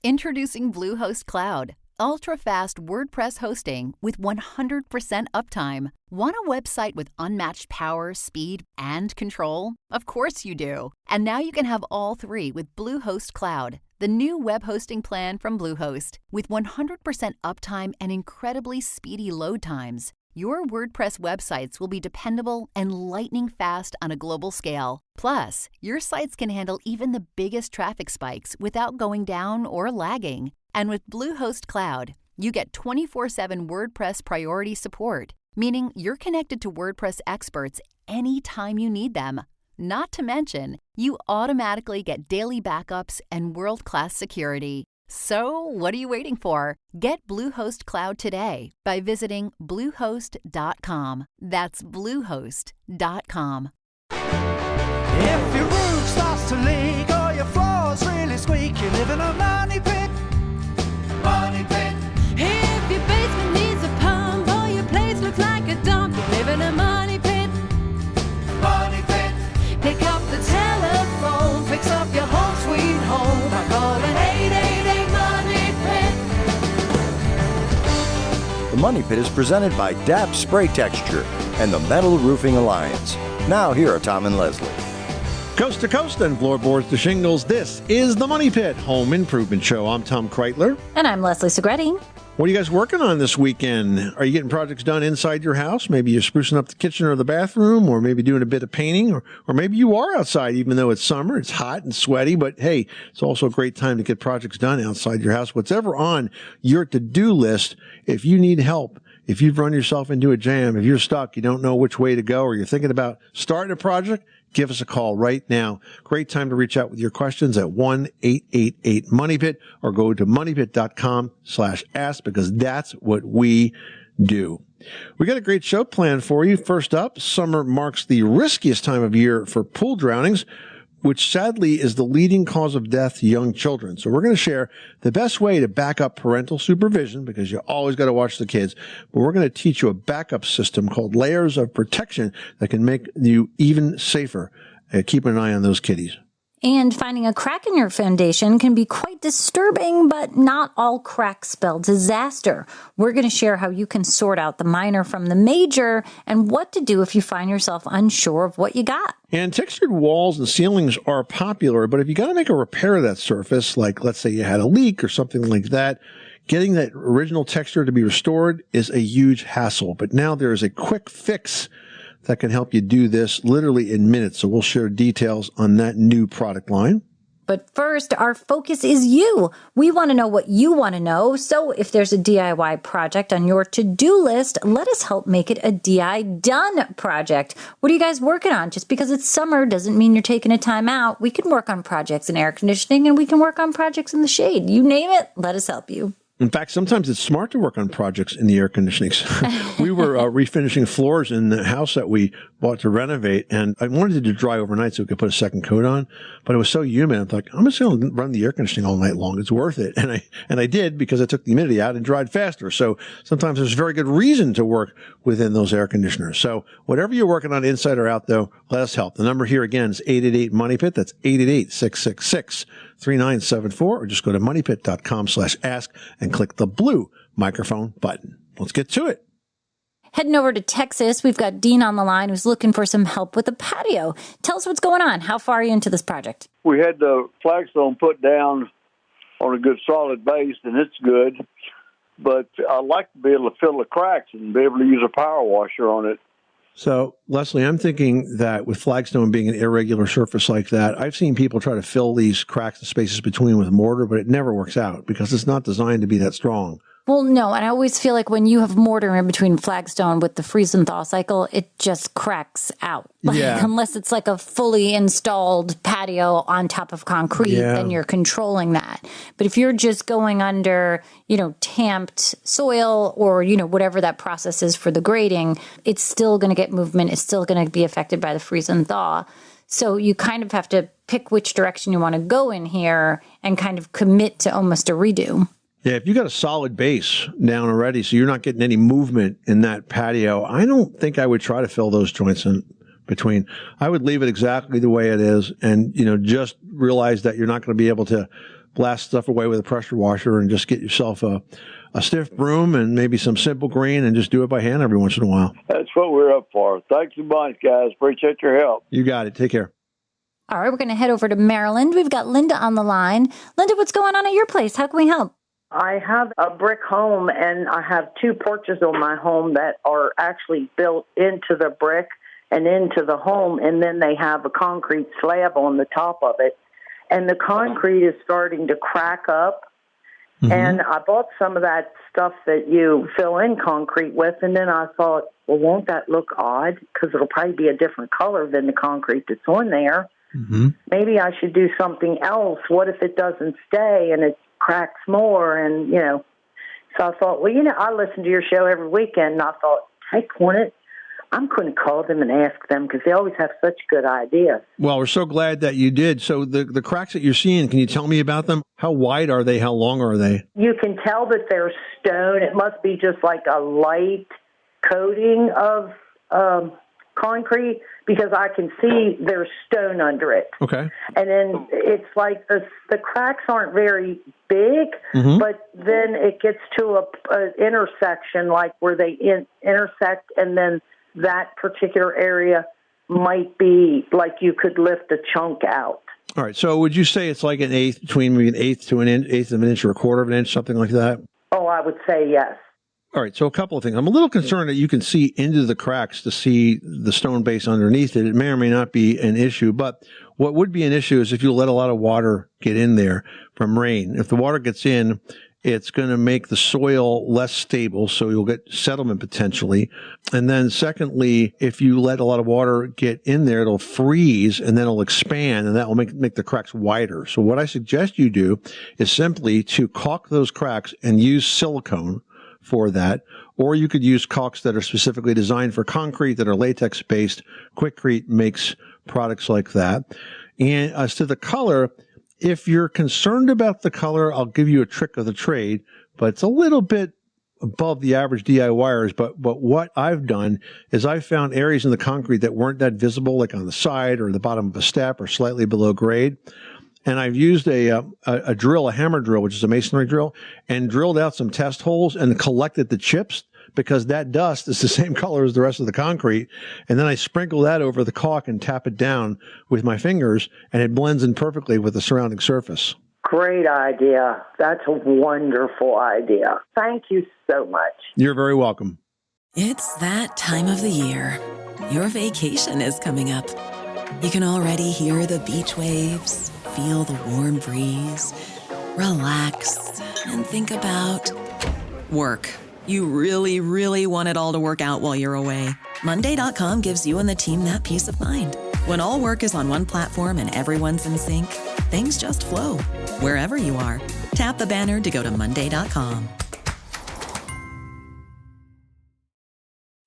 Introducing Bluehost Cloud, ultra-fast WordPress hosting with 100% uptime. Want a website with unmatched power, speed, and control? Of course you do. And now you can have all three with Bluehost Cloud, the new web hosting plan from Bluehost. With 100% uptime and incredibly speedy load times, your WordPress websites will be dependable and lightning fast on a global scale. Plus, your sites can handle even the biggest traffic spikes without going down or lagging. And with Bluehost Cloud, you get 24/7 WordPress priority support, meaning you're connected to WordPress experts anytime you need them. Not to mention, you automatically get daily backups and world-class security. So, what are you waiting for? Get Bluehost Cloud today by visiting Bluehost.com. That's Bluehost.com. If your roof starts to leak or your floor's really squeak, you live in a money pit. Money pit. If your basement needs a pump or your place looks like a dump, you live in a money pit. Money pit. Pick up the telephone, fix up your home sweet home by calling 888 Money Pit. The Money Pit is presented by DAP Spray Texture and the Metal Roofing Alliance. Now, here are Tom and Leslie. Coast to coast and floorboards to shingles, this is the Money Pit Home Improvement Show. I'm Tom Kreitler. And I'm Leslie Segretti. What are you guys working on this weekend? Are you getting projects done inside your house? Maybe you're sprucing up the kitchen or the bathroom, or maybe doing a bit of painting, or maybe you are outside even though it's summer. It's hot and sweaty, but hey, it's also a great time to get projects done outside your house. Whatever on your to-do list, if you need help, if you've run yourself into a jam, if you're stuck, you don't know which way to go, or you're thinking about starting a project, give us a call right now. Great time to reach out with your questions at 1-888-MONEYPIT or go to moneypit.com/ask because that's what we do. We got a great show planned for you. First up, summer marks the riskiest time of year for pool drownings, which sadly is the leading cause of death to young children. So we're going to share the best way to back up parental supervision because you always got to watch the kids. But we're going to teach you a backup system called layers of protection that can make you even safer. Keep an eye on those kiddies. And finding a crack in your foundation can be quite disturbing, but not all cracks spell disaster. We're going to share how you can sort out the minor from the major and what to do if you find yourself unsure of what you got. And textured walls and ceilings are popular, but if you got to make a repair of that surface, like let's say you had a leak or something like that, getting that original texture to be restored is a huge hassle. But now there is a quick fix that can help you do this literally in minutes. So we'll share details on that new product line. But first, our focus is you. We want to know what you want to know. So if there's a DIY project on your to-do list, let us help make it a DI done project. What are you guys working on? Just because it's summer doesn't mean you're taking a time out. We can work on projects in air conditioning and we can work on projects in the shade. You name it, let us help you. In fact, sometimes it's smart to work on projects in the air conditioning. We were refinishing floors in the house that we bought to renovate, and I wanted it to dry overnight so we could put a second coat on, but it was so humid. I'm like, I'm just going to run the air conditioning all night long. It's worth it. And I did because I took the humidity out and dried faster. So sometimes there's very good reason to work within those air conditioners. So whatever you're working on inside or out, though, let us help. The number here again is 888-MONEYPIT. That's 888-666-3974, or just go to moneypit.com/ask and click the blue microphone button. Let's get to it. Heading over to Texas, we've got Dean on the line who's looking for some help with a patio. Tell us what's going on. How far are you into this project? We had the flagstone put down on a good solid base, and it's good. But I'd like to be able to fill the cracks and be able to use a power washer on it. So, Leslie, I'm thinking that with flagstone being an irregular surface like that, I've seen people try to fill these cracks and spaces between with mortar, but it never works out because it's not designed to be that strong. Well, no, and I always feel like when you have mortar in between flagstone with the freeze and thaw cycle, it just cracks out. Unless it's like a fully installed patio on top of concrete, then you're controlling that. But if you're just going under, tamped soil or, whatever that process is for the grading, it's still going to get movement. It's still going to be affected by the freeze and thaw. So you kind of have to pick which direction you want to go in here and kind of commit to almost a redo. Yeah, if you got a solid base down already, so you're not getting any movement in that patio, I don't think I would try to fill those joints in between. I would leave it exactly the way it is and, just realize that you're not going to be able to blast stuff away with a pressure washer and just get yourself a stiff broom and maybe some simple green and just do it by hand every once in a while. That's what we're up for. Thanks a bunch, guys. Appreciate your help. You got it. Take care. All right, we're going to head over to Maryland. We've got Linda on the line. Linda, what's going on at your place? How can we help? I have a brick home, and I have 2 porches on my home that are actually built into the brick and into the home, and then they have a concrete slab on the top of it. And the concrete is starting to crack up. Mm-hmm. And I bought some of that stuff that you fill in concrete with, and then I thought, well, won't that look odd? Because it'll probably be a different color than the concrete that's on there. Mm-hmm. Maybe I should do something else. What if it doesn't stay and it cracks more? And, so I thought, well, I listen to your show every weekend, and I thought, hey, Cornet, I'm going to call them and ask them because they always have such good ideas. Well, we're so glad that you did. So the cracks that you're seeing, can you tell me about them? How wide are they? How long are they? You can tell that they're stone. It must be just like a light coating of concrete because I can see there's stone under it. Okay. And then it's like the cracks aren't very big, mm-hmm. but then it gets to an intersection like where they intersect, and then that particular area might be like you could lift a chunk out. All right. So would you say it's like between maybe an eighth to an eighth of an inch or a quarter of an inch, something like that? Oh, I would say yes. All right. So a couple of things. I'm a little concerned that you can see into the cracks to see the stone base underneath it. It may or may not be an issue, but what would be an issue is if you let a lot of water get in there from rain. If the water gets in, it's going to make the soil less stable, so you'll get settlement potentially. And then secondly, if you let a lot of water get in there, it'll freeze and then it'll expand, and that will make the cracks wider. So what I suggest you do is simply to caulk those cracks and use silicone for that, or you could use caulks that are specifically designed for concrete that are latex-based. Quikrete makes products like that. And as to the color, if you're concerned about the color, I'll give you a trick of the trade, but it's a little bit above the average DIYers. But what I've done is I've found areas in the concrete that weren't that visible, like on the side or the bottom of a step or slightly below grade. And I've used a drill, a hammer drill, which is a masonry drill, and drilled out some test holes and collected the chips, because that dust is the same color as the rest of the concrete. And then I sprinkle that over the caulk and tap it down with my fingers, and it blends in perfectly with the surrounding surface. Great idea. That's a wonderful idea. Thank you so much. You're very welcome. It's that time of the year. Your vacation is coming up. You can already hear the beach waves, feel the warm breeze, relax, and think about work. You really, really want it all to work out while you're away. Monday.com gives you and the team that peace of mind. When all work is on one platform and everyone's in sync, things just flow. Wherever you are, tap the banner to go to Monday.com.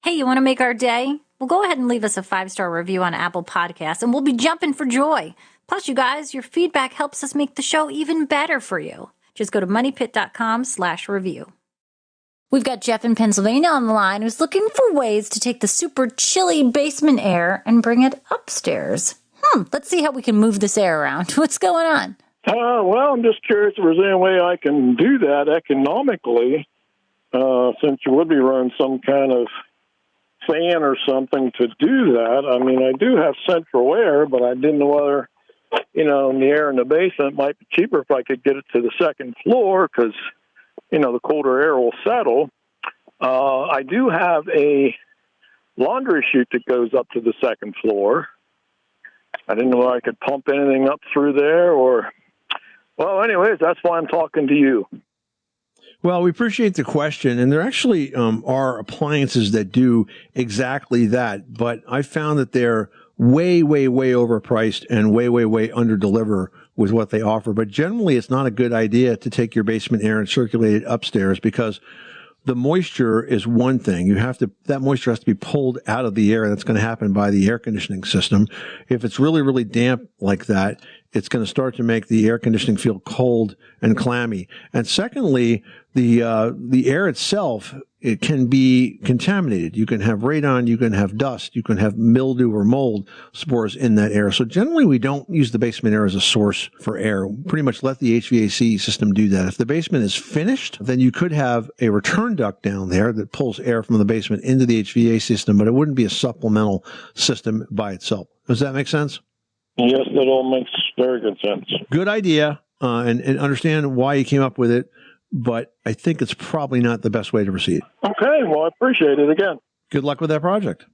Hey, you want to make our day? Well, go ahead and leave us a 5-star review on Apple Podcasts, and we'll be jumping for joy. Plus, you guys, your feedback helps us make the show even better for you. Just go to moneypit.com/review. We've got Jeff in Pennsylvania on the line who's looking for ways to take the super chilly basement air and bring it upstairs. Let's see how we can move this air around. What's going on? Well, I'm just curious if there's any way I can do that economically, since you would be running some kind of fan or something to do that. I mean, I do have central air, but I didn't know whether, the air in the basement might be cheaper if I could get it to the second floor because, the colder air will settle. I do have a laundry chute that goes up to the second floor. I didn't know I could pump anything up through there well, anyways, that's why I'm talking to you. Well, we appreciate the question, and there actually are appliances that do exactly that, but I found that they're way, way, way overpriced and way, way, way under-deliver with what they offer. But generally, it's not a good idea to take your basement air and circulate it upstairs because the moisture is one thing. That moisture has to be pulled out of the air. That's going to happen by the air conditioning system. If it's really, really damp like that, it's going to start to make the air conditioning feel cold and clammy. And secondly, the air itself it can be contaminated. You can have radon, you can have dust, you can have mildew or mold spores in that air. So generally, we don't use the basement air as a source for air. Pretty much let the HVAC system do that. If the basement is finished, then you could have a return duct down there that pulls air from the basement into the HVAC system, but it wouldn't be a supplemental system by itself. Does that make sense? Yes, that all makes very good sense. Good idea, and understand why you came up with it, but I think it's probably not the best way to proceed. Okay, well, I appreciate it again. Good luck with that project.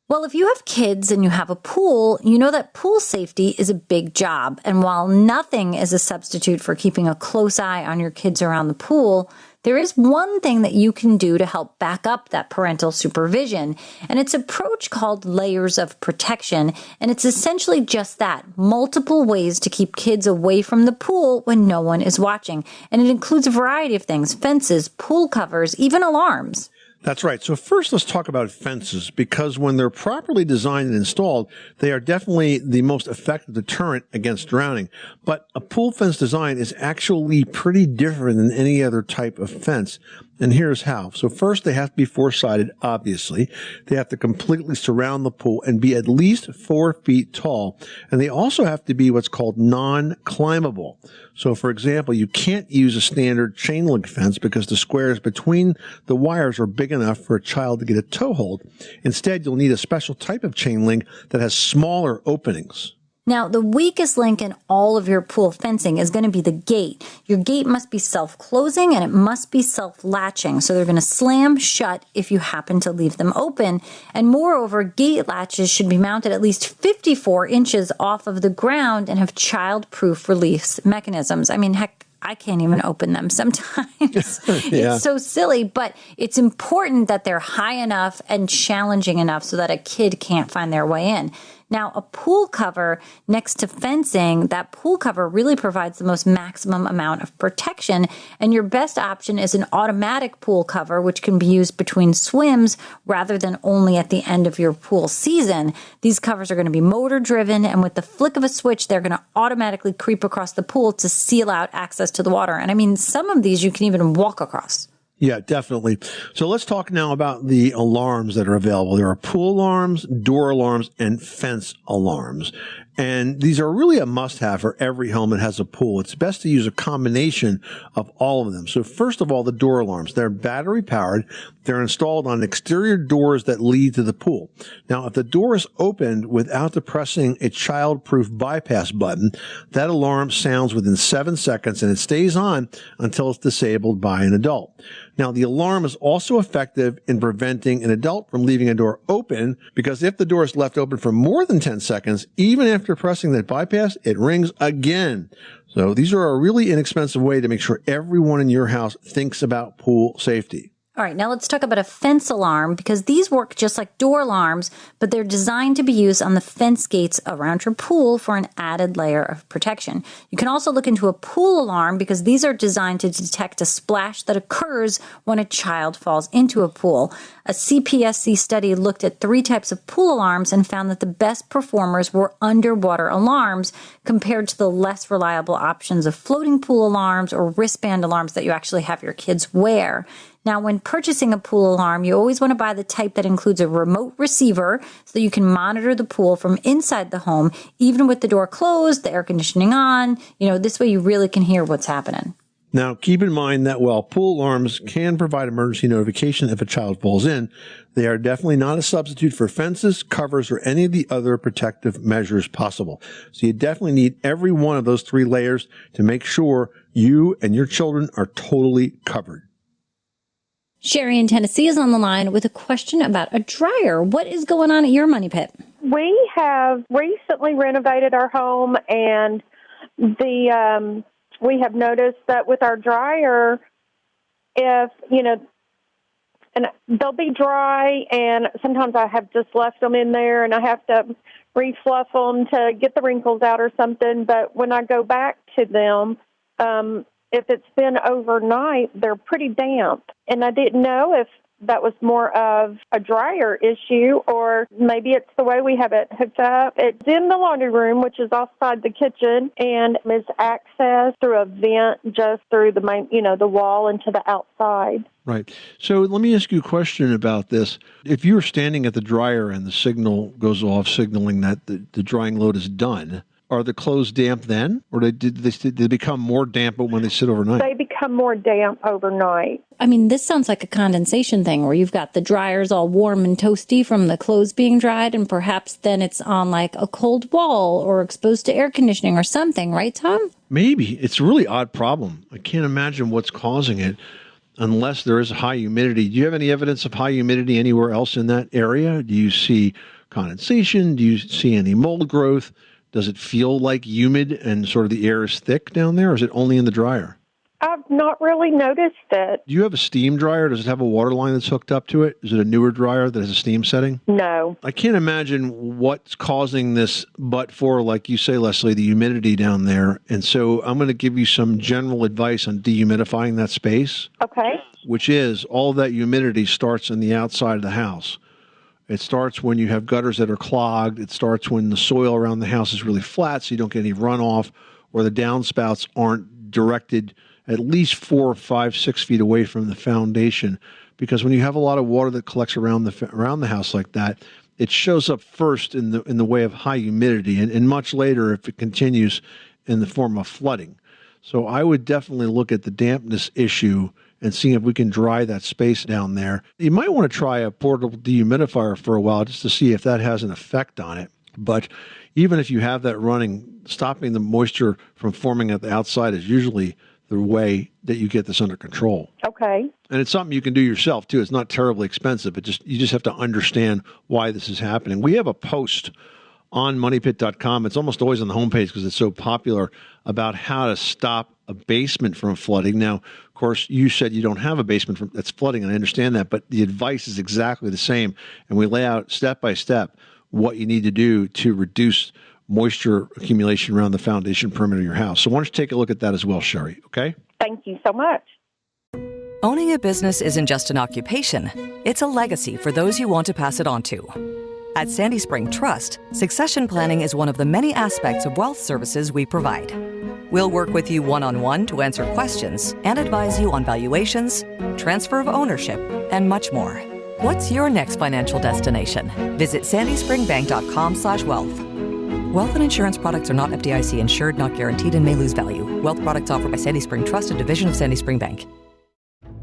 Well, if you have kids and you have a pool, you know that pool safety is a big job. And while nothing is a substitute for keeping a close eye on your kids around the pool, there is one thing that you can do to help back up that parental supervision. And it's an approach called layers of protection. And it's essentially just that, multiple ways to keep kids away from the pool when no one is watching. And it includes a variety of things: fences, pool covers, even alarms. That's right. So first, let's talk about fences, because when they're properly designed and installed, they are definitely the most effective deterrent against drowning. But a pool fence design is actually pretty different than any other type of fence. And here's how. So first, they have to be four-sided, obviously. They have to completely surround the pool and be at least 4 feet tall. And they also have to be what's called non-climbable. So, for example, you can't use a standard chain link fence because the squares between the wires are big enough for a child to get a toe hold. Instead, you'll need a special type of chain link that has smaller openings. Now, the weakest link in all of your pool fencing is going to be the gate. Your gate must be self-closing and it must be self-latching. So they're going to slam shut if you happen to leave them open. And moreover, gate latches should be mounted at least 54 inches off of the ground and have child-proof release mechanisms. I mean, heck, I can't even open them sometimes. Yeah. It's so silly, but it's important that they're high enough and challenging enough so that a kid can't find their way in. Now, a pool cover next to fencing, that pool cover really provides the most maximum amount of protection. And your best option is an automatic pool cover, which can be used between swims rather than only at the end of your pool season. These covers are going to be motor driven, and with the flick of a switch, they're going to automatically creep across the pool to seal out access to the water. And I mean, some of these you can even walk across. Yeah, definitely. So let's talk now about the alarms that are available. There are pool alarms, door alarms, and fence alarms. And these are really a must-have for every home that has a pool. It's best to use a combination of all of them. So first of all, the door alarms. They're battery-powered. They're installed on exterior doors that lead to the pool. Now, if the door is opened without depressing a child-proof bypass button, that alarm sounds within 7 seconds, and it stays on until it's disabled by an adult. Now, the alarm is also effective in preventing an adult from leaving a door open, because if the door is left open for more than 10 seconds, even after pressing that bypass, it rings again. So these are a really inexpensive way to make sure everyone in your house thinks about pool safety. All right, now let's talk about a fence alarm, because these work just like door alarms, but they're designed to be used on the fence gates around your pool for an added layer of protection. You can also look into a pool alarm, because these are designed to detect a splash that occurs when a child falls into a pool. A CPSC study looked at 3 types of pool alarms and found that the best performers were underwater alarms compared to the less reliable options of floating pool alarms or wristband alarms that you actually have your kids wear. Now, when purchasing a pool alarm, you always want to buy the type that includes a remote receiver so that you can monitor the pool from inside the home, even with the door closed, the air conditioning on. This way you really can hear what's happening. Now, keep in mind that while pool alarms can provide emergency notification if a child falls in, they are definitely not a substitute for fences, covers, or any of the other protective measures possible. So you definitely need every one of those 3 layers to make sure you and your children are totally covered. Sherry in Tennessee is on the line with a question about a dryer. What is going on at your money pit? We have recently renovated our home, and we have noticed that with our dryer, and they'll be dry, and sometimes I have just left them in there, and I have to refluff them to get the wrinkles out or something. But when I go back to them, if it's been overnight, they're pretty damp. And I didn't know if that was more of a dryer issue, or maybe it's the way we have it hooked up. It's in the laundry room, which is outside the kitchen, and is accessed through a vent just through the main, the wall into the outside. Right. So let me ask you a question about this. If you're standing at the dryer and the signal goes off signaling that the drying load is done, are the clothes damp then? Or did they become more damp when they sit overnight? They become more damp overnight. I mean, this sounds like a condensation thing where you've got the dryers all warm and toasty from the clothes being dried, and perhaps then it's on like a cold wall or exposed to air conditioning or something, right, Tom? Maybe. It's a really odd problem. I can't imagine what's causing it unless there is high humidity. Do you have any evidence of high humidity anywhere else in that area? Do you see condensation? Do you see any mold growth? Does it feel like humid and sort of the air is thick down there, or is it only in the dryer? I've not really noticed it. Do you have a steam dryer? Does it have a water line that's hooked up to it? Is it a newer dryer that has a steam setting? No. I can't imagine what's causing this but for, like you say, Leslie, the humidity down there. And so I'm going to give you some general advice on dehumidifying that space. Okay. Which is all that humidity starts in the outside of the house. It starts when you have gutters that are clogged. It starts when the soil around the house is really flat, so you don't get any runoff, or the downspouts aren't directed at least 4, 5, 6 feet away from the foundation. Because when you have a lot of water that collects around the house like that, it shows up first in the way of high humidity, and much later if it continues in the form of flooding. So I would definitely look at the dampness issue and see if we can dry that space down there. You might want to try a portable dehumidifier for a while just to see if that has an effect on it. But even if you have that running, stopping the moisture from forming at the outside is usually the way that you get this under control. Okay. And it's something you can do yourself, too. It's not terribly expensive, but you just have to understand why this is happening. We have a post on moneypit.com. It's almost always on the homepage because it's so popular, about how to stop a basement from flooding. Now, of course, you said you don't have a basement that's flooding, and I understand that, but the advice is exactly the same. And we lay out step by step what you need to do to reduce moisture accumulation around the foundation perimeter of your house. So why don't you take a look at that as well, Sherry, okay? Thank you so much. Owning a business isn't just an occupation. It's a legacy for those you want to pass it on to. At Sandy Spring Trust, succession planning is one of the many aspects of wealth services we provide. We'll work with you one-on-one to answer questions and advise you on valuations, transfer of ownership, and much more. What's your next financial destination? Visit sandyspringbank.com/wealth. Wealth and insurance products are not FDIC insured, not guaranteed, and may lose value. Wealth products offered by Sandy Spring Trust, a division of Sandy Spring Bank.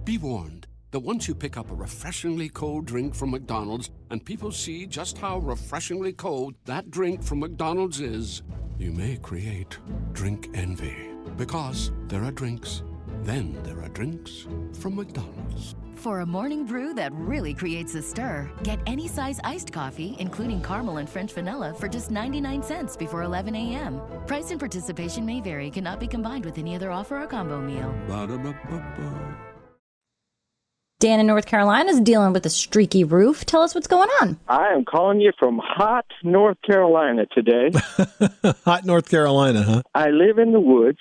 Be warned that once you pick up a refreshingly cold drink from McDonald's and people see just how refreshingly cold that drink from McDonald's is, you may create drink envy. Because there are drinks, then there are drinks from McDonald's. For a morning brew that really creates a stir, get any size iced coffee, including caramel and French vanilla, for just 99 cents before 11 a.m. Price and participation may vary, cannot be combined with any other offer or combo meal. Ba-da-ba-ba-ba. Dan in North Carolina is dealing with a streaky roof. Tell us what's going on. I am calling you from hot North Carolina today. Hot North Carolina, huh? I live in the woods.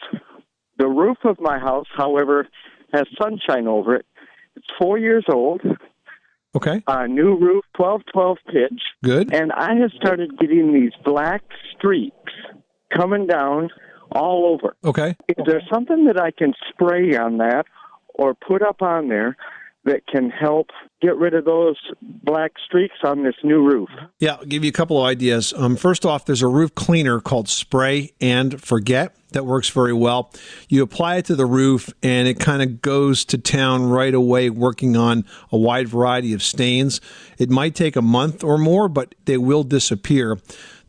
The roof of my house, however, has sunshine over it. It's 4 years old. Okay. New roof, 12-12 pitch. Good. And I have started getting these black streaks coming down all over. Okay. Is there something that I can spray on that or put up on there that can help get rid of those black streaks on this new roof? Yeah, I'll give you a couple of ideas. First off, there's a roof cleaner called Spray and Forget that works very well. You apply it to the roof, and it kind of goes to town right away, working on a wide variety of stains. It might take a month or more, but they will disappear.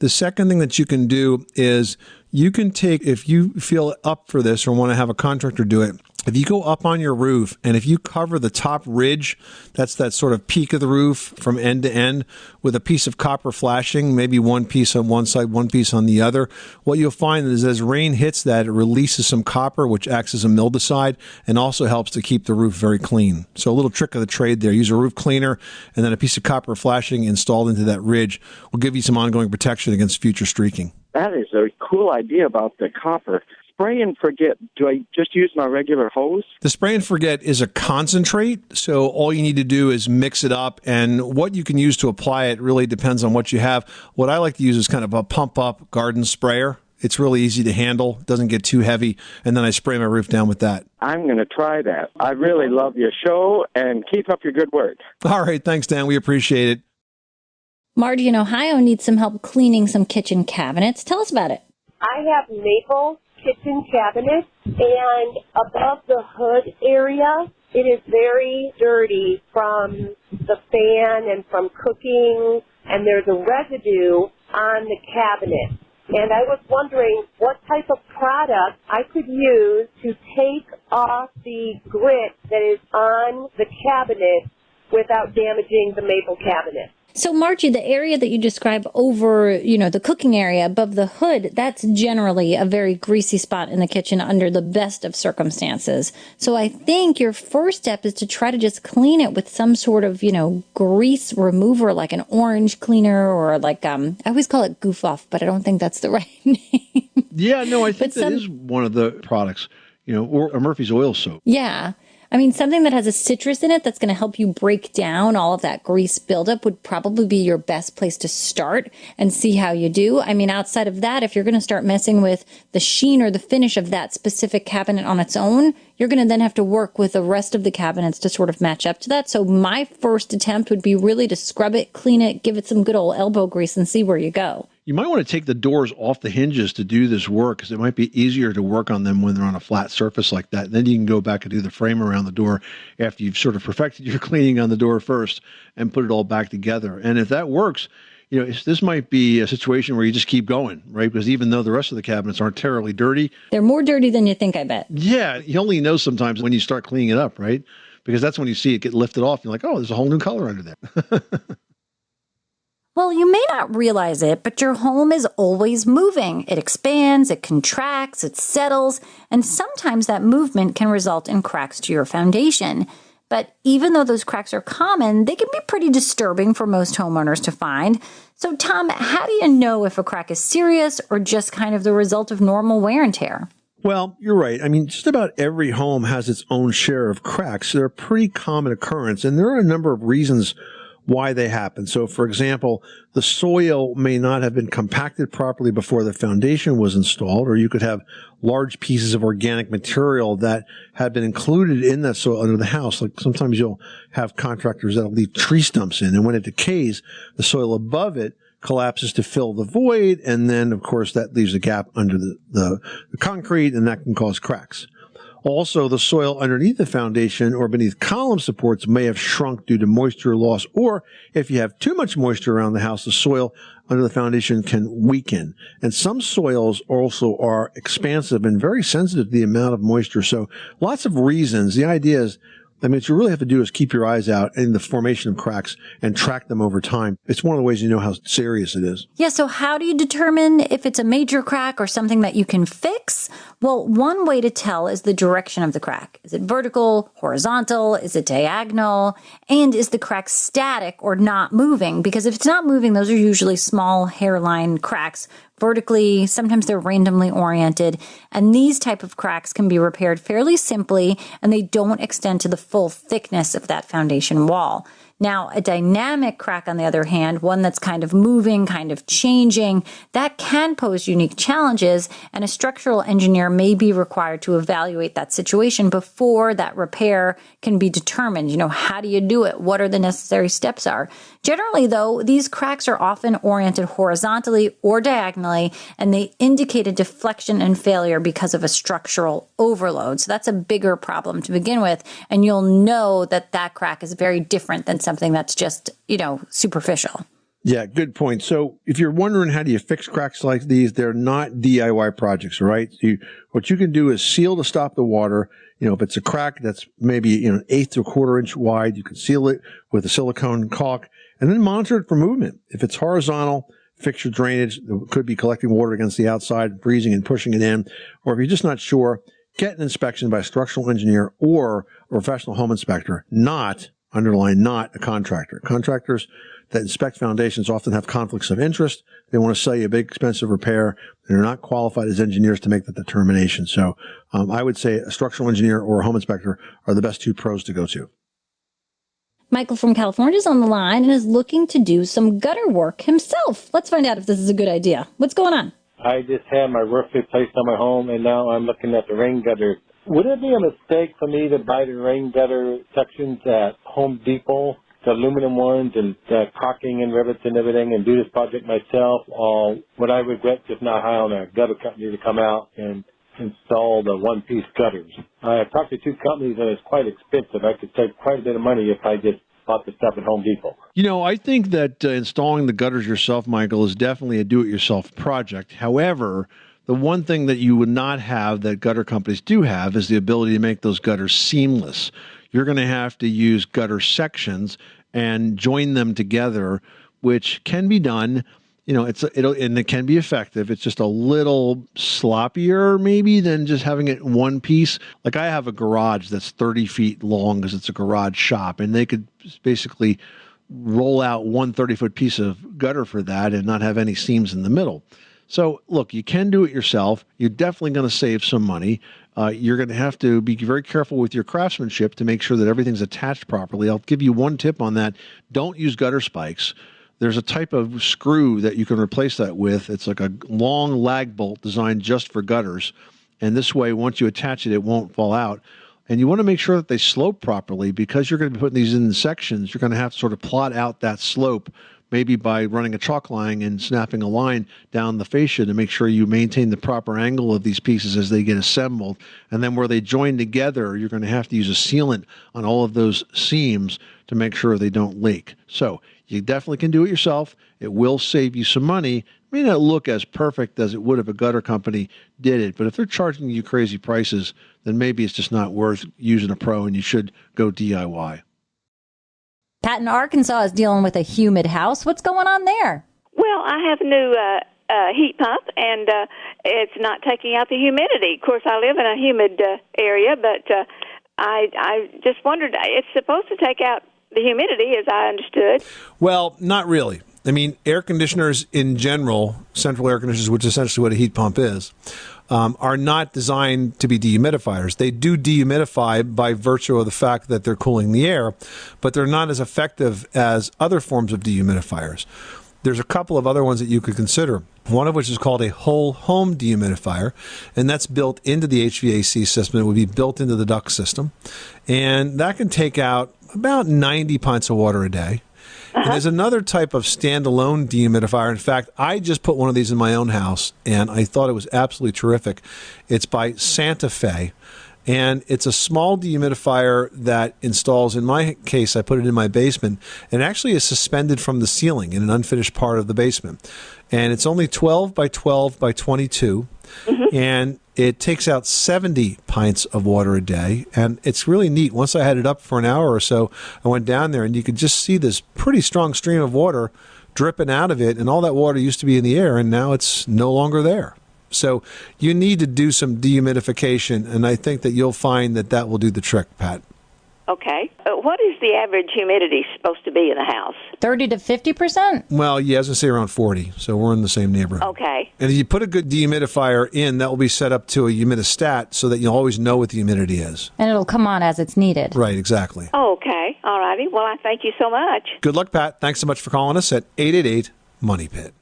The second thing that you can do is you can take, if you feel up for this or want to have a contractor do it, if you go up on your roof and if you cover the top ridge, that's that sort of peak of the roof from end to end, with a piece of copper flashing, maybe one piece on one side, one piece on the other, what you'll find is as rain hits that, it releases some copper, which acts as a mildewcide and also helps to keep the roof very clean. So a little trick of the trade there. Use a roof cleaner and then a piece of copper flashing installed into that ridge will give you some ongoing protection against future streaking. That is a cool idea about the copper. spray and forget, do I just use my regular hose? The spray and forget is a concentrate, so all you need to do is mix it up, and what you can use to apply it really depends on what you have. What I like to use is kind of a pump-up garden sprayer. It's really easy to handle, doesn't get too heavy, and then I spray my roof down with that. I'm going to try that. I really love your show, and keep up your good work. All right, thanks, Dan. We appreciate it. Marty in Ohio needs some help cleaning some kitchen cabinets. Tell us about it. I have maple kitchen cabinets, and above the hood area, it is very dirty from the fan and from cooking, and there's a residue on the cabinet. And I was wondering what type of product I could use to take off the grit that is on the cabinet without damaging the maple cabinet. So, Margie, the area that you describe over, the cooking area above the hood, that's generally a very greasy spot in the kitchen under the best of circumstances. So I think your first step is to try to just clean it with some sort of, grease remover, like an orange cleaner or like, I always call it goof off, but I don't think that's the right name. Yeah, no, I think that is one of the products, or a Murphy's oil soap. Yeah. I mean, something that has a citrus in it that's going to help you break down all of that grease buildup would probably be your best place to start and see how you do. I mean, outside of that, if you're going to start messing with the sheen or the finish of that specific cabinet on its own, you're going to then have to work with the rest of the cabinets to sort of match up to that. So my first attempt would be really to scrub it, clean it, give it some good old elbow grease and see where you go. You might want to take the doors off the hinges to do this work because it might be easier to work on them when they're on a flat surface like that. Then you can go back and do the frame around the door after you've sort of perfected your cleaning on the door first and put it all back together. And if that works, this might be a situation where you just keep going, right? Because even though the rest of the cabinets aren't terribly dirty. They're more dirty than you think, I bet. Yeah, you only know sometimes when you start cleaning it up, right? Because that's when you see it get lifted off. You're like, oh, there's a whole new color under there. Well, you may not realize it, but your home is always moving. It expands, it contracts, it settles, and sometimes that movement can result in cracks to your foundation. But even though those cracks are common, they can be pretty disturbing for most homeowners to find. So, Tom, how do you know if a crack is serious or just kind of the result of normal wear and tear? Well, you're right. I mean, just about every home has its own share of cracks. They're a pretty common occurrence, and there are a number of reasons why they happen. So, for example, the soil may not have been compacted properly before the foundation was installed, or you could have large pieces of organic material that have been included in that soil under the house. Like sometimes you'll have contractors that'll leave tree stumps in, and when it decays, the soil above it collapses to fill the void, and then, of course, that leaves a gap under the concrete, and that can cause cracks. Also, the soil underneath the foundation or beneath column supports may have shrunk due to moisture loss, or if you have too much moisture around the house, the soil under the foundation can weaken. And some soils also are expansive and very sensitive to the amount of moisture. So lots of reasons. The idea is, what you really have to do is keep your eyes out in the formation of cracks and track them over time. It's one of the ways you know how serious it is. Yeah, so how do you determine if it's a major crack or something that you can fix? Well, one way to tell is the direction of the crack. Is it vertical, horizontal? Is it diagonal? And is the crack static or not moving? Because if it's not moving, those are usually small hairline cracks. Vertically, sometimes they're randomly oriented, and these type of cracks can be repaired fairly simply, and they don't extend to the full thickness of that foundation wall. Now, a dynamic crack, on the other hand, one that's kind of moving, kind of changing, that can pose unique challenges, and a structural engineer may be required to evaluate that situation before that repair can be determined. How do you do it? What are the necessary steps are? Generally, though, these cracks are often oriented horizontally or diagonally, and they indicate a deflection and failure because of a structural overload. So that's a bigger problem to begin with, and you'll know that that crack is very different than something that's just, superficial. Yeah, good point. So if you're wondering how do you fix cracks like these, they're not DIY projects, right? What you can do is seal to stop the water. If it's a crack that's maybe an eighth to a quarter inch wide, you can seal it with a silicone caulk and then monitor it for movement. If it's horizontal, fix your drainage. It could be collecting water against the outside, freezing and pushing it in. Or if you're just not sure, get an inspection by a structural engineer or a professional home inspector, not underline not a contractor. Contractors that inspect foundations often have conflicts of interest. They want to sell you a big, expensive repair. They're not qualified as engineers to make the determination. So I would say a structural engineer or a home inspector are the best two pros to go to. Michael from California is on the line and is looking to do some gutter work himself. Let's find out if this is a good idea. What's going on? I just had my roof replaced on my home, and now I'm looking at the rain gutter. Would it be a mistake for me to buy the rain gutter sections at Home Depot, the aluminum ones and the caulking and rivets and everything, and do this project myself? Or would I regret just not hiring a gutter company to come out and install the one-piece gutters? I've talked to two companies, and it's quite expensive. I could save quite a bit of money if I just bought the stuff at Home Depot. You know, I think that installing the gutters yourself, Michael, is definitely a do-it-yourself project. However, the one thing that you would not have that gutter companies do have is the ability to make those gutters seamless. You're going to have to use gutter sections and join them together, which can be done. You know, and it can be effective. It's just a little sloppier maybe than just having it in one piece. Like I have a garage that's 30 feet long because it's a garage shop, and they could basically roll out one 30-foot piece of gutter for that and not have any seams in the middle. So look, you can do it yourself. You're definitely going to save some money. You're going to have to be very careful with your craftsmanship to make sure that everything's attached properly. I'll give you one tip on that. Don't use gutter spikes. There's a type of screw that you can replace that with. It's like a long lag bolt designed just for gutters. And this way, once you attach it, it won't fall out. And you want to make sure that they slope properly because you're going to be putting these in sections. You're going to have to sort of plot out that slope, maybe by running a chalk line and snapping a line down the fascia to make sure you maintain the proper angle of these pieces as they get assembled. And then where they join together, you're going to have to use a sealant on all of those seams to make sure they don't leak. So you definitely can do it yourself. It will save you some money. It may not look as perfect as it would if a gutter company did it, but if they're charging you crazy prices, then maybe it's just not worth using a pro and you should go DIY. Pat in Arkansas is dealing with a humid house. What's going on there? Well, I have a new heat pump, and it's not taking out the humidity. Of course, I live in a humid area, but I just wondered, it's supposed to take out the humidity, as I understood. Well, not really. I mean, air conditioners in general, central air conditioners, which is essentially what a heat pump is, are not designed to be dehumidifiers. They do dehumidify by virtue of the fact that they're cooling the air, but they're not as effective as other forms of dehumidifiers. There's a couple of other ones that you could consider, one of which is called a whole home dehumidifier, and that's built into the HVAC system. It would be built into the duct system, and that can take out about 90 pints of water a day. And there's another type of standalone dehumidifier. In fact, I just put one of these in my own house, and I thought it was absolutely terrific. It's by Santa Fe, and it's a small dehumidifier that installs, in my case, I put it in my basement, and actually is suspended from the ceiling in an unfinished part of the basement. And it's only 12 by 12 by 22, and it takes out 70 pints of water a day, and it's really neat. Once I had it up for an hour or so, I went down there, and you could just see this pretty strong stream of water dripping out of it, and all that water used to be in the air, and now it's no longer there. So you need to do some dehumidification, and I think that you'll find that that will do the trick, Pat. Okay. What is the average humidity supposed to be in the house? 30 to 50%? Well, yeah, I was going to say around 40, so we're in the same neighborhood. Okay. And if you put a good dehumidifier in, that will be set up to a humidistat so that you'll always know what the humidity is. And it'll come on as it's needed. Right, exactly. Okay. All righty. Well, I thank you so much. Good luck, Pat. Thanks so much for calling us at 888-MONEY-PIT.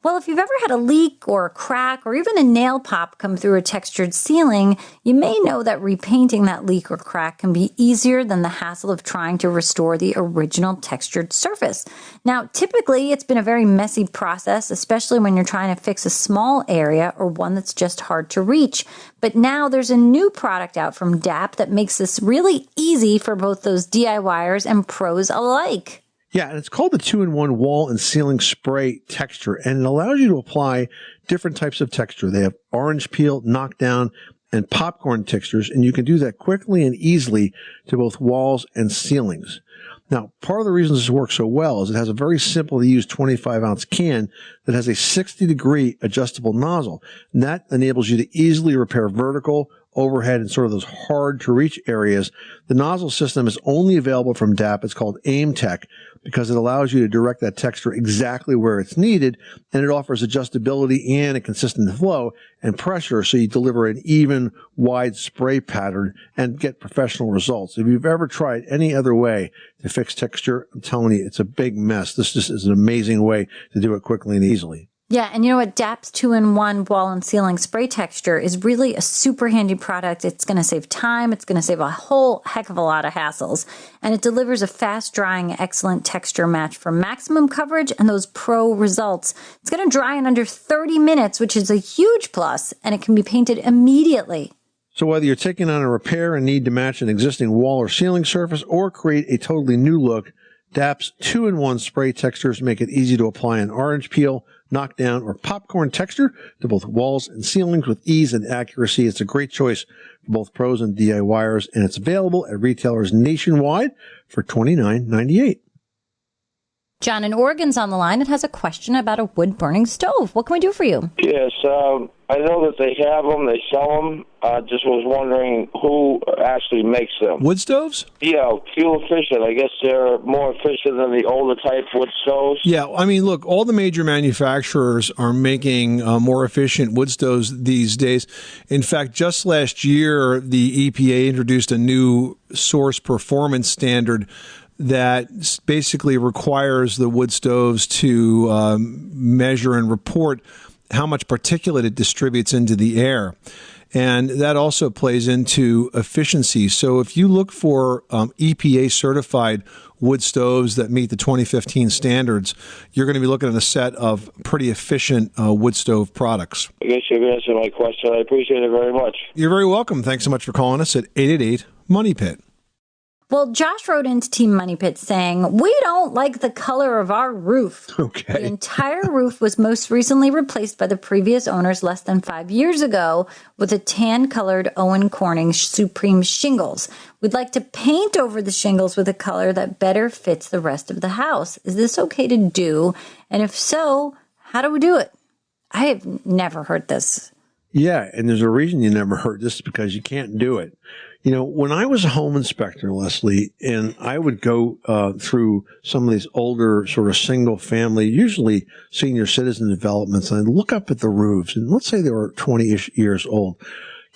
Well, if you've ever had a leak or a crack or even a nail pop come through a textured ceiling, you may know that repainting that leak or crack can be easier than the hassle of trying to restore the original textured surface. Now, typically, it's been a very messy process, especially when you're trying to fix a small area or one that's just hard to reach. But now there's a new product out from DAP that makes this really easy for both those DIYers and pros alike. Yeah, and it's called the 2-in-1 Wall and Ceiling Spray Texture, and it allows you to apply different types of texture. They have orange peel, knockdown, and popcorn textures, and you can do that quickly and easily to both walls and ceilings. Now, part of the reason this works so well is it has a very simple-to-use 25-ounce can that has a 60-degree adjustable nozzle, and that enables you to easily repair vertical overhead and sort of those hard to reach areas. The nozzle system is only available from DAP. It's called Aim Tech because it allows you to direct that texture exactly where it's needed, and it offers adjustability and a consistent flow and pressure so you deliver an even, wide spray pattern and get professional results. If you've ever tried any other way to fix texture, I'm telling you, it's a big mess. This just is an amazing way to do it quickly and easily. Yeah, and you know what? DAP's 2-in-1 wall and ceiling spray texture is really a super handy product. It's going to save time. It's going to save a whole heck of a lot of hassles. And it delivers a fast-drying, excellent texture match for maximum coverage and those pro results. It's going to dry in under 30 minutes, which is a huge plus, and it can be painted immediately. So whether you're taking on a repair and need to match an existing wall or ceiling surface or create a totally new look, DAP's 2-in-1 spray textures make it easy to apply an orange peel, knockdown, or popcorn texture to both walls and ceilings with ease and accuracy. It's a great choice for both pros and DIYers, and it's available at retailers nationwide for $29.98. John in Oregon's on the line and has a question about a wood-burning stove. What can we do for you? Yes, I know that they have them, they sell them. Just was wondering who actually makes them. Wood stoves? Yeah, fuel efficient. I guess they're more efficient than the older type wood stoves. Yeah, I mean, look, all the major manufacturers are making more efficient wood stoves these days. In fact, just last year, the EPA introduced a new source performance standard that basically requires the wood stoves to measure and report how much particulate it distributes into the air. And that also plays into efficiency. So if you look for EPA certified wood stoves that meet the 2015 standards, you're going to be looking at a set of pretty efficient wood stove products. I guess you've answered my question. I appreciate it very much. You're very welcome. Thanks so much for calling us at 888 Money Pit. Well, Josh wrote into Team Money Pit saying, we don't like the color of our roof. Okay. The entire roof was most recently replaced by the previous owners less than 5 years ago with a tan-colored Owen Corning Supreme shingles. We'd like to paint over the shingles with a color that better fits the rest of the house. Is this okay to do? And if so, how do we do it? I have never heard this. Yeah, and there's a reason you never heard this, because you can't do it. You know, when I was a home inspector, Leslie, and I would go through some of these older sort of single family, usually senior citizen developments, and I'd look up at the roofs, and let's say they were 20-ish years old.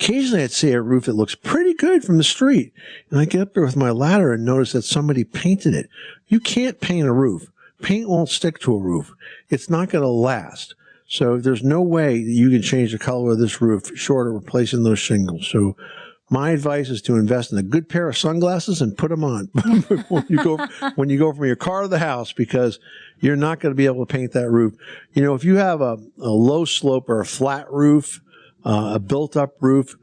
Occasionally I'd see a roof that looks pretty good from the street, and I'd get up there with my ladder and notice that somebody painted it. You can't paint a roof. Paint won't stick to a roof. It's not going to last. So there's no way that you can change the color of this roof short of replacing those shingles. So my advice is to invest in a good pair of sunglasses and put them on when you go from your car to the house, because you're not going to be able to paint that roof. You know, if you have a low slope or a flat roof, a built-up roof,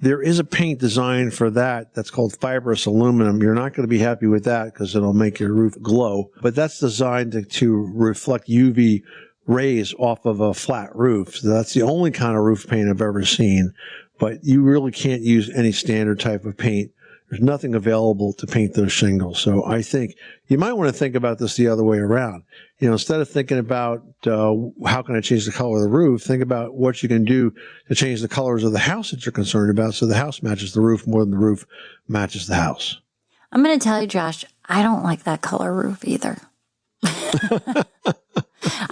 there is a paint designed for that that's called fibrous aluminum. You're not going to be happy with that because it'll make your roof glow. But that's designed to reflect UV rays off of a flat roof. So that's the only kind of roof paint I've ever seen. But you really can't use any standard type of paint. There's nothing available to paint those shingles. So I think you might want to think about this the other way around. You know, instead of thinking about how can I change the color of the roof, think about what you can do to change the colors of the house that you're concerned about, so the house matches the roof more than the roof matches the house. I'm going to tell you, Josh, I don't like that color roof either.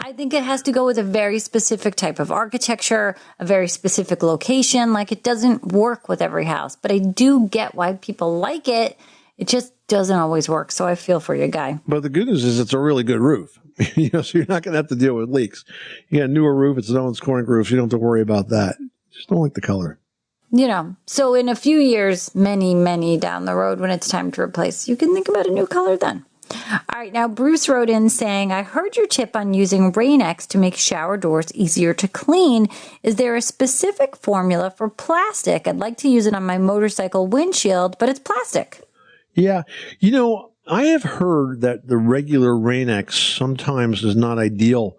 I think it has to go with a very specific type of architecture, a very specific location. Like, it doesn't work with every house, but I do get why people like it. It just doesn't always work. So I feel for you, guy. But the good news is it's a really good roof. You know, so you're not going to have to deal with leaks. You got a newer roof. It's an Owens Corning roof. So you don't have to worry about that. Just don't like the color. You know, so in a few years, many down the road, when it's time to replace, you can think about a new color then. All right, now Bruce wrote in saying, I heard your tip on using Rain-X to make shower doors easier to clean. Is there a specific formula for plastic? I'd like to use it on my motorcycle windshield, but it's plastic. Yeah. You know, I have heard that the regular Rain-X sometimes is not ideal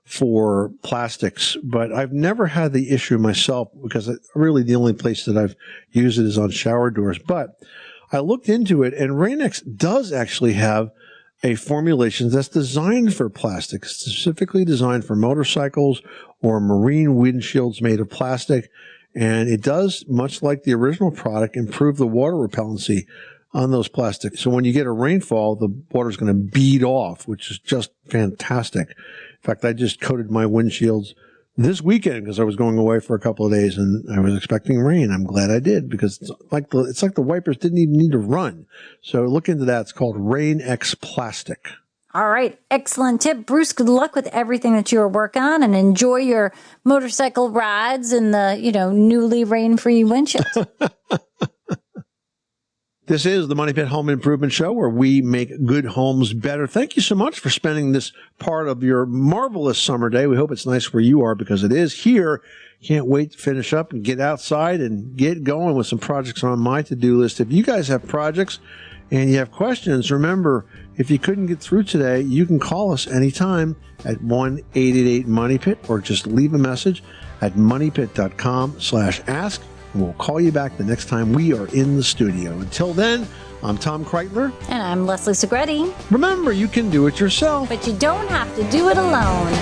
for plastics, but I've never had the issue myself, because really the only place that I've used it is on shower doors. But I looked into it, and Rain-X does actually have a formulation that's designed for plastic, specifically designed for motorcycles or marine windshields made of plastic. And it does, much like the original product, improve the water repellency on those plastics. So when you get a rainfall, the water's going to bead off, which is just fantastic. In fact, I just coated my windshields this weekend because I was going away for a couple of days and I was expecting rain. I'm glad I did because it's like the wipers didn't even need to run. So look into that. It's called Rain X Plastic. All right. Excellent tip. Bruce, good luck with everything that you're working on and enjoy your motorcycle rides in the, newly rain-free windshields. This is the Money Pit Home Improvement Show, where we make good homes better. Thank you so much for spending this part of your marvelous summer day. We hope it's nice where you are, because it is here. Can't wait to finish up and get outside and get going with some projects on my to-do list. If you guys have projects and you have questions, remember, if you couldn't get through today, you can call us anytime at 1-888-MONEYPIT, or just leave a message at moneypit.com/ask. We'll call you back the next time we are in the studio. Until then, I'm Tom Kreitler. And I'm Leslie Segretti. Remember, you can do it yourself, but you don't have to do it alone.